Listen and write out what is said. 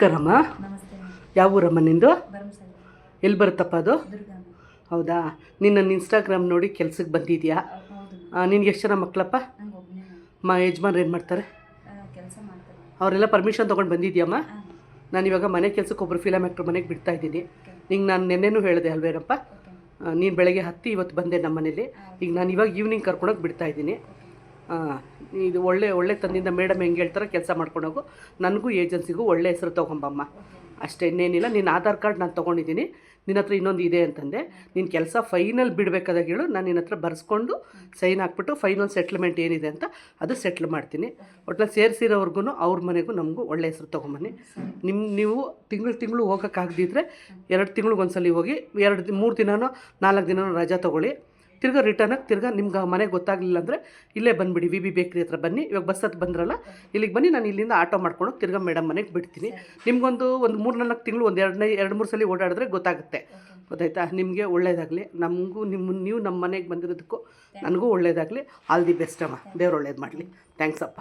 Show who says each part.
Speaker 1: ಕರಮ್ಮ,
Speaker 2: ನಮಸ್ತೆ
Speaker 1: ಯಾವ ಊರಮ್ಮ ನಿಂದು?
Speaker 2: ಭರಮಸಾಗರ
Speaker 1: ಎಲ್ಲಿ ಬರುತ್ತಪ್ಪ ಅದು?
Speaker 2: ದುರ್ಗಾಮ.
Speaker 1: ಹೌದಾ, ನಿನ್ನ ಇನ್ಸ್ಟಾಗ್ರಾಮ್ ನೋಡಿ ಕೆಲ್ಸಕ್ಕೆ ಬಂದಿದ್ಯಾ?
Speaker 2: ಹೌದು
Speaker 1: ನಿನ್ಗೆ ಎಷ್ಟು ಜನ ಮಕ್ಕಳಪ್ಪ?
Speaker 2: ನಂಗೆ ಒಬ್ಬನೇ
Speaker 1: ಯಜಮಾನ್ರು ಏನು ಮಾಡ್ತಾರೆ?
Speaker 2: ಕೆಲಸ ಮಾಡ್ತಾರೆ.
Speaker 1: ಅವರೆಲ್ಲ ಪರ್ಮಿಷನ್ ತೊಗೊಂಡು ಬಂದಿದ್ಯಮ್ಮ?
Speaker 2: ಹಾಂ
Speaker 1: ನಾನು ಇವಾಗ ಮನೆ ಕೆಲಸಕ್ಕೆ ಒಬ್ಬರು ಫಿಲಮ್ ಆ್ಯಕ್ಟ್ರ್ ಮನೆಗೆ ಬಿಡ್ತಾ ಇದ್ದೀನಿ.
Speaker 2: ಓಕೆ
Speaker 1: ನಿಂಗೆ ನಾನು ನೆನ್ನೆನೂ ಹೇಳಿದೆ ಅಲ್ವೇನಪ್ಪ?
Speaker 2: ಓಕೆ
Speaker 1: ನೀನು ಬೆಳಗ್ಗೆ ಹತ್ತಿ ಇವತ್ತು ಬಂದೆ ನಮ್ಮ ಮನೇಲಿ. ಈಗ ನಾನು ಇವಾಗ ಈವ್ನಿಂಗ್ ಕರ್ಕೊಂಡೋಗಿ ಬಿಡ್ತಾ ಇದ್ದೀನಿ. ಇದು ಒಳ್ಳೆ ತಂದಿಂದ ಮೇಡಮ್ ಹೆಂಗೆ ಹೇಳ್ತಾರೆ ಕೆಲಸ ಮಾಡ್ಕೊಂಡೋಗು. ನನಗೂ ಏಜೆನ್ಸಿಗೂ ಒಳ್ಳೆ ಹೆಸರು ತೊಗೊಂಬಮ್ಮ ಅಷ್ಟೇ, ಇನ್ನೇನಿಲ್ಲ. ನಿನ್ನ ಆಧಾರ್ ಕಾರ್ಡ್ ನಾನು ತೊಗೊಂಡಿದ್ದೀನಿ, ನಿನ್ನ ಹತ್ರ ಇನ್ನೊಂದು ಇದೆ ಅಂತಂದೆ. ನಿನ್ನ ಕೆಲಸ ಫೈನಲ್ ಬಿಡಬೇಕಾದಾಗ ಹೇಳು, ನಾನು ನಿನ್ನ ಹತ್ರ ಬರೆಸ್ಕೊಂಡು ಸೈನ್ ಹಾಕ್ಬಿಟ್ಟು ಫೈನಲ್ ಸೆಟ್ಲ್ಮೆಂಟ್ ಏನಿದೆ ಅಂತ ಅದು ಸೆಟ್ಲ್ ಮಾಡ್ತೀನಿ. ಒಟ್ನಲ್ಲಿ ಸೇರಿಸಿರೋರ್ಗು ಅವ್ರ ಮನೆಗೂ ನಮಗೂ ಒಳ್ಳೆ ಹೆಸರು ತೊಗೊಂಬನ್ನಿ. ನೀವು ತಿಂಗಳು ಹೋಗೋಕ್ಕಾಗದಿದ್ರೆ 2 ತಿಂಗ್ಳಿಗೆ ಒಂದ್ಸಲ ಹೋಗಿ 3 ದಿನನೋ 4 ದಿನನೋ ರಜಾ ತೊಗೊಳ್ಳಿ. ತಿರ್ಗಾ ರಿಟರ್ನಾಗಿ ನಿಮ್ಗೆ ಮನೆಗೆ ಗೊತ್ತಾಗಲಿಲ್ಲ ಅಂದರೆ ಇಲ್ಲೇ ಬಂದುಬಿಡಿ, ವಿ ಬಿ ಬೇಕ್ರಿ ಹತ್ರ ಬನ್ನಿ. ಇವಾಗ ಬಸ್ ಹತ್ತು ಬಂದ್ರಲ್ಲ, ಇಲ್ಲಿಗೆ ಬನ್ನಿ, ನಾನು ಇಲ್ಲಿಂದ ಆಟೋ ಮಾಡ್ಕೊಂಡು ತಿರ್ಗಾ ಮೇಡಮ್ ಮನೆಗೆ ಬಿಡ್ತೀನಿ. ನಿಮ್ಗೊಂದು 3-4 ತಿಂಗಳು 2-3 ಸಲ ಓಡಾಡಿದ್ರೆ ಗೊತ್ತಾಗುತ್ತೆ. ಗೊತ್ತಾಯ್ತಾ? ನಿಮಗೆ ಒಳ್ಳೇದಾಗಲಿ. ನಮಗೂ ನೀವು ನಮ್ಮ ಮನೆಗೆ ಬಂದಿರೋದಕ್ಕೂ ನನಗೂ ಒಳ್ಳೇದಾಗಲಿ. ಆಲ್ ದಿ ಬೆಸ್ಟ್ ಅಮ್ಮ. ದೇವ್ರು ಒಳ್ಳೇದು ಮಾಡಲಿ. ಥ್ಯಾಂಕ್ಸ್ ಅಪ್ಪ.